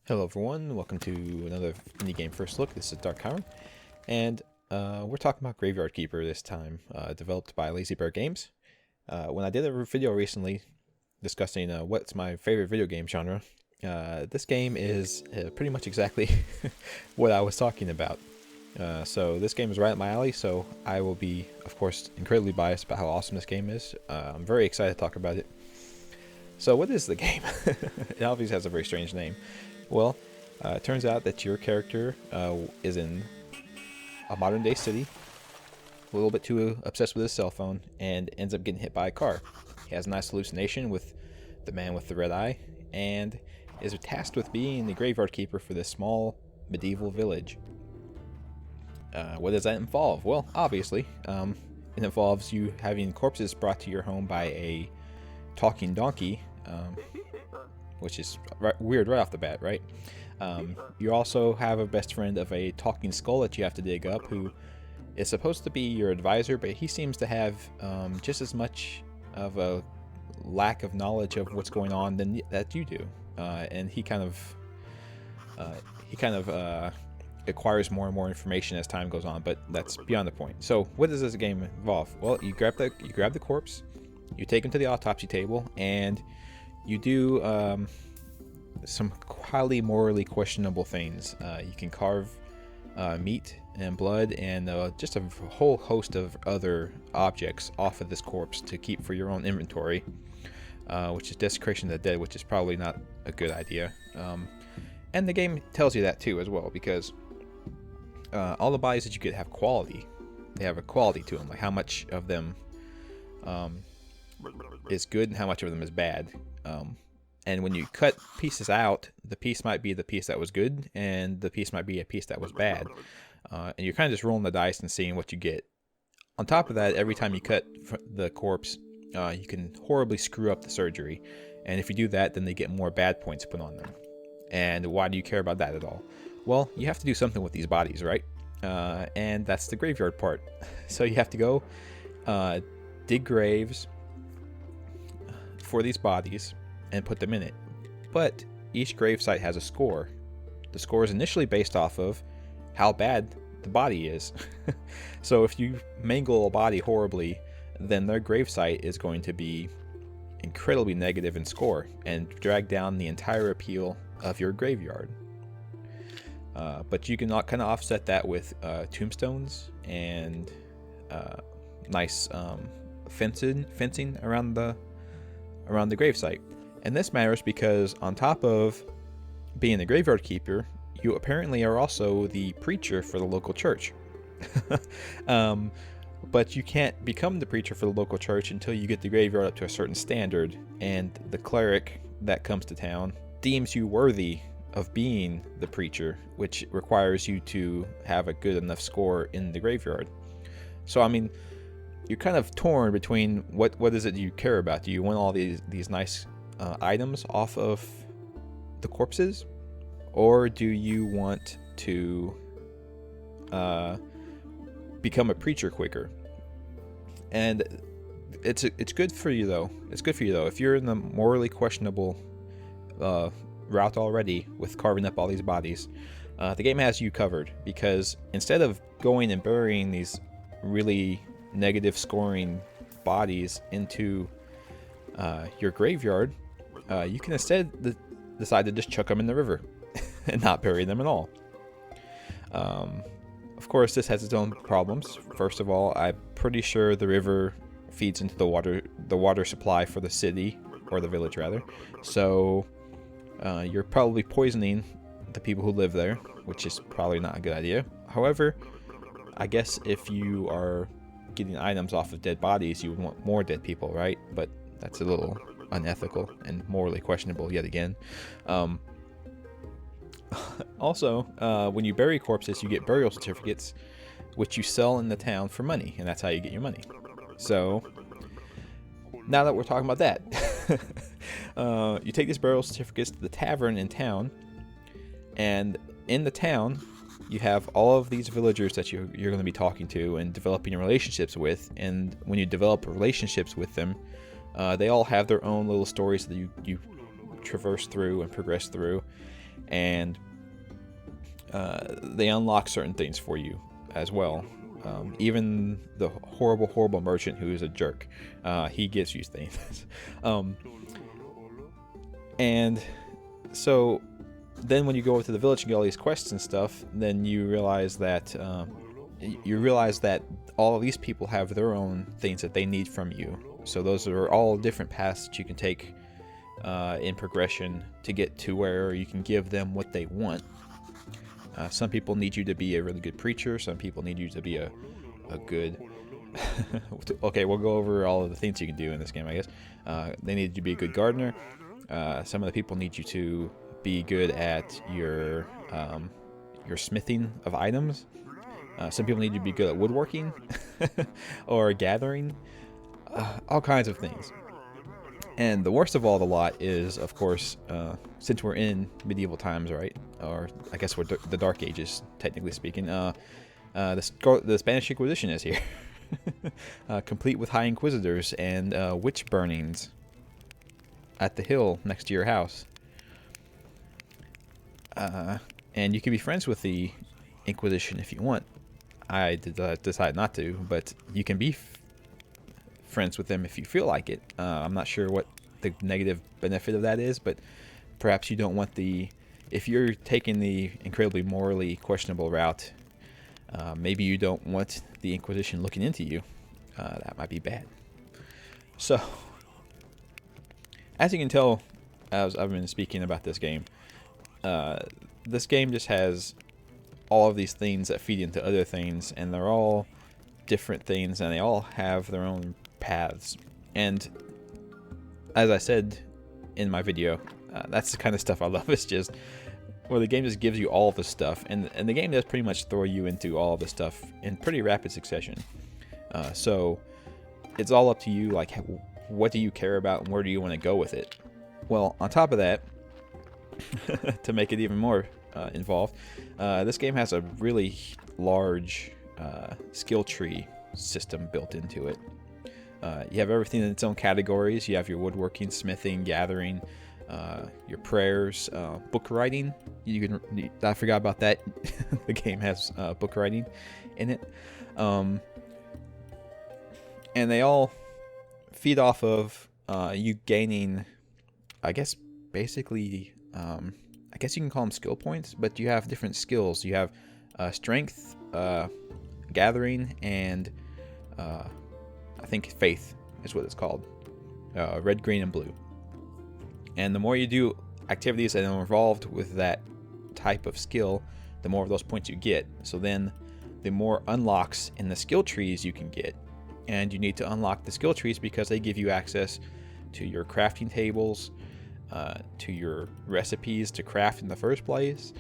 Hello everyone, welcome to another indie game first look. This is DarkChiron, and we're talking about Graveyard Keeper this time, developed by Lazy Bear Games. When I did a video recently discussing what's my favorite video game genre, this game is pretty much exactly what I was talking about. So this game is right up my alley, so I will be, of course, incredibly biased about how awesome this game is. I'm very excited to talk about it. So what is the game? It obviously has a very strange name. Well, it turns out that your character is in a modern day city, a little bit too obsessed with his cell phone, and ends up getting hit by a car. He has a nice hallucination with the man with the red eye, and is tasked with being the graveyard keeper for this small medieval village. What does that involve? Well, obviously, it involves you having corpses brought to your home by a talking donkey, which is weird right off the bat, right? You also have a best friend of a talking skull that you have to dig up, who is supposed to be your advisor, but he seems to have just as much of a lack of knowledge of what's going on that you do, and he kind of acquires more and more information as time goes on. But that's beyond the point. So, what does this game involve? Well, you grab the corpse, you take him to the autopsy table, and you do some highly morally questionable things. You can carve meat and blood and just a whole host of other objects off of this corpse to keep for your own inventory, which is desecration of the dead, which is probably not a good idea. And the game tells you that too as well, because all the bodies that you get have quality. They have a quality to them, like how much of them is good and how much of them is bad. And when you cut pieces out, the piece might be the piece that was good, and the piece might be a piece that was bad. And you're kind of just rolling the dice and seeing what you get. On top of that, every time you cut the corpse, you can horribly screw up the surgery. And if you do that, then they get more bad points put on them. And why do you care about that at all? Well, you have to do something with these bodies, right? And that's the graveyard part. So you have to go dig graves for these bodies and put them in it. But each gravesite has a score. The score is initially based off of how bad the body is. So if you mangle a body horribly, then their gravesite is going to be incredibly negative in score and drag down the entire appeal of your graveyard. But you can kind of offset that with tombstones and nice fencing around the gravesite. And this matters because on top of being the graveyard keeper, you apparently are also the preacher for the local church. But you can't become the preacher for the local church until you get the graveyard up to a certain standard, and the cleric that comes to town deems you worthy of being the preacher, which requires you to have a good enough score in the graveyard. So, I mean, you're kind of torn between what is it you care about. Do you want all these nice items off of the corpses, or do you want to become a preacher quicker? And it's good for you though. It's good for you though if you're in the morally questionable route already with carving up all these bodies. The game has you covered, because instead of going and burying these really negative scoring bodies into your graveyard, you can instead decide to just chuck them in the river and not bury them at all. Of course, this has its own problems. First of all, I'm pretty sure the river feeds into the water supply for the city, or the village rather. So you're probably poisoning the people who live there, which is probably not a good idea. However, I guess if you are getting items off of dead bodies, you would want more dead people, right? But that's a little unethical and morally questionable yet again. Also, when you bury corpses, you get burial certificates, which you sell in the town for money, and that's how you get your money. So, now that we're talking about that, you take these burial certificates to the tavern in town, and in the town, you have all of these villagers that you're going to be talking to and developing relationships with. And when you develop relationships with them, they all have their own little stories that you traverse through and progress through. and they unlock certain things for you as well. Even the horrible merchant who is a jerk, he gives you things. And so then when you go over to the village and get all these quests and stuff, then you realize that all of these people have their own things that they need from you. So those are all different paths that you can take in progression to get to where you can give them what they want. Some people need you to be a really good preacher. Some people need you to be a good... Okay, we'll go over all of the things you can do in this game, I guess. They need you to be a good gardener. Some of the people need you to be good at your smithing of items. Some people need you to be good at woodworking or gathering. All kinds of things. And the worst of all the lot is, of course, since we're in medieval times, right? Or I guess we're the Dark Ages, technically speaking. The Spanish Inquisition is here, complete with high inquisitors and witch burnings at the hill next to your house. And you can be friends with the Inquisition if you want. I did decide not to, but you can be friends with them if you feel like it. I'm not sure what the negative benefit of that is, but perhaps you don't want if you're taking the incredibly morally questionable route, maybe you don't want the Inquisition looking into you. That might be bad. So, as you can tell, as I've been speaking about this game just has all of these things that feed into other things, and they're all different things, and they all have their own paths. And as I said in my video, that's the kind of stuff I love. It's just where the game just gives you all of the stuff, and the game does pretty much throw you into all of the stuff in pretty rapid succession. So it's all up to you, like, what do you care about and where do you want to go with it. Well, on top of that, to make it even more involved, this game has a really large skill tree system built into it. You have everything in its own categories. You have your woodworking, smithing, gathering, your prayers, book writing. I forgot about that. The game has book writing in it. And they all feed off of you gaining, I guess, basically, I guess you can call them skill points, but you have different skills. You have strength, gathering, and I think faith is what it's called. Red, green, and blue. And the more you do activities that are involved with that type of skill, the more of those points you get. So then the more unlocks in the skill trees you can get. And you need to unlock the skill trees because they give you access to your crafting tables, to your recipes to craft in the first place,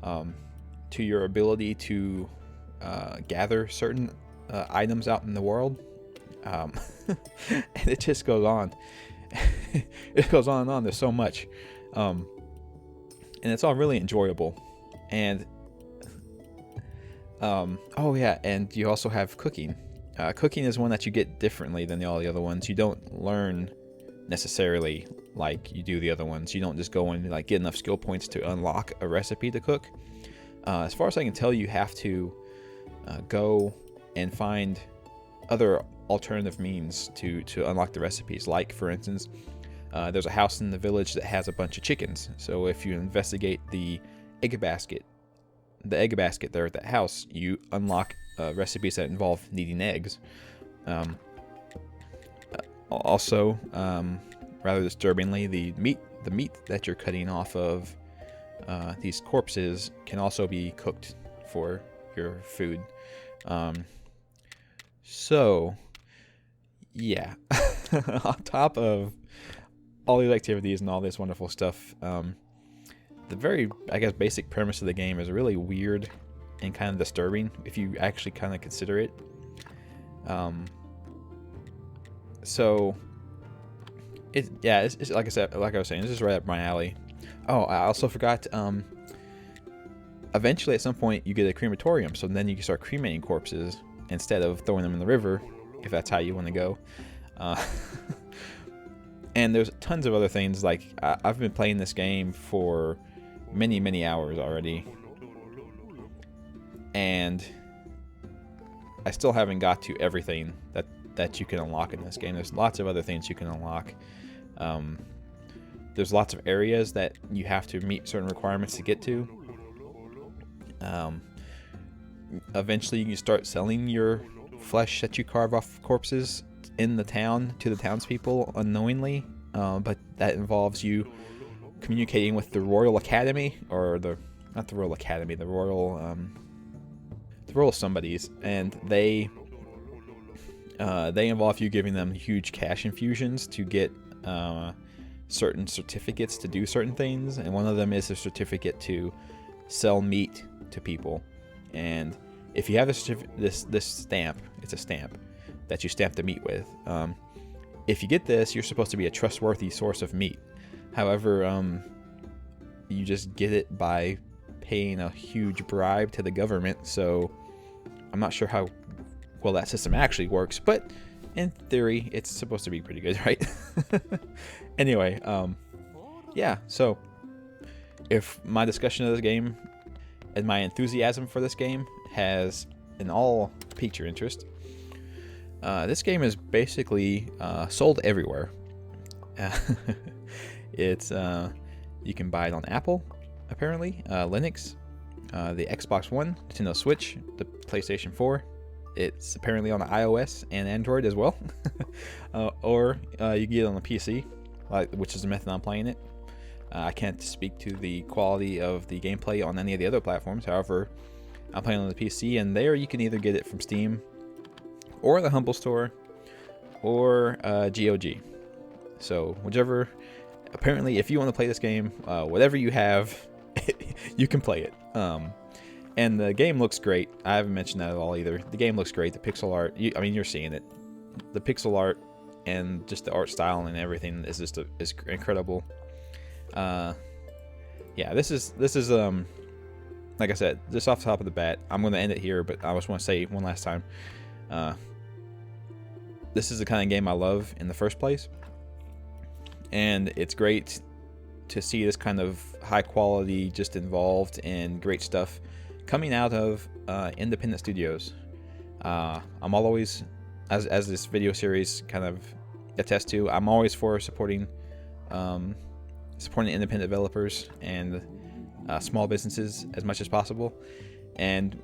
to your ability to gather certain items out in the world. And it just goes on. It goes on and on. There's so much. And it's all really enjoyable. And oh yeah, and you also have cooking. Cooking is one that you get differently than all the other ones. You don't learn necessarily like you do the other ones. You don't just go and like get enough skill points to unlock a recipe to cook. As far as I can tell, you have to go and find other alternative means to unlock the recipes. Like, for instance, there's a house in the village that has a bunch of chickens. So if you investigate the egg basket there at that house, you unlock recipes that involve needing eggs. Also, rather disturbingly, the meat that you're cutting off of these corpses can also be cooked for your food. So, yeah. On top of all these activities and all this wonderful stuff, the very, I guess, basic premise of the game is really weird and kind of disturbing if you actually kind of consider it. So, it's like I said, like I was saying, this is right up my alley. Oh, I also forgot. Eventually, at some point, you get a crematorium, so then you can start cremating corpses instead of throwing them in the river, if that's how you want to go. And there's tons of other things. Like, I've been playing this game for many hours already, and I still haven't got to everything that you can unlock in this game. There's lots of other things you can unlock. There's lots of areas that you have to meet certain requirements to get to. Eventually, you can start selling your flesh that you carve off corpses in the town to the townspeople unknowingly, but that involves you communicating with the Royal Academy, or not the Royal Academy, the Royal somebodies, and they involve you giving them huge cash infusions to get certain certificates to do certain things, and one of them is a certificate to sell meat to people. And if you have this stamp, it's a stamp that you stamp the meat with. If you get this, you're supposed to be a trustworthy source of meat. However, you just get it by paying a huge bribe to the government. So I'm not sure how well that system actually works, but in theory, it's supposed to be pretty good, right? Anyway, yeah, so if my discussion of this game and my enthusiasm for this game has in all piqued your interest, this game is basically sold everywhere. It's you can buy it on Apple, apparently, Linux, the Xbox One, Nintendo Switch, the PlayStation 4. It's apparently on iOS and Android as well. Or you can get it on the PC, which is the method I'm playing it. I can't speak to the quality of the gameplay on any of the other platforms. However, I'm playing on the PC, and there you can either get it from Steam or the Humble Store or GOG. So whichever. Apparently, if you want to play this game, whatever you have, you can play it. And the game looks great. I haven't mentioned that at all either. The game looks great. The pixel art, I mean, you're seeing it. The pixel art and just the art style and everything is just is incredible. Yeah, this is like I said, just off the top of the bat, I'm going to end it here, but I just want to say one last time, this is the kind of game I love in the first place, and it's great to see this kind of high quality, just involved and great stuff coming out of independent studios. I'm always, as this video series kind of attests to, I'm always for supporting independent developers and small businesses as much as possible. And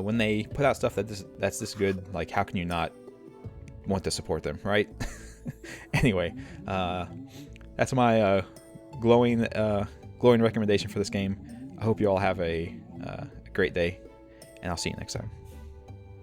when they put out stuff that's this good, like, how can you not want to support them, right? Anyway, that's my glowing recommendation for this game. I hope you all have a great day, and I'll see you next time.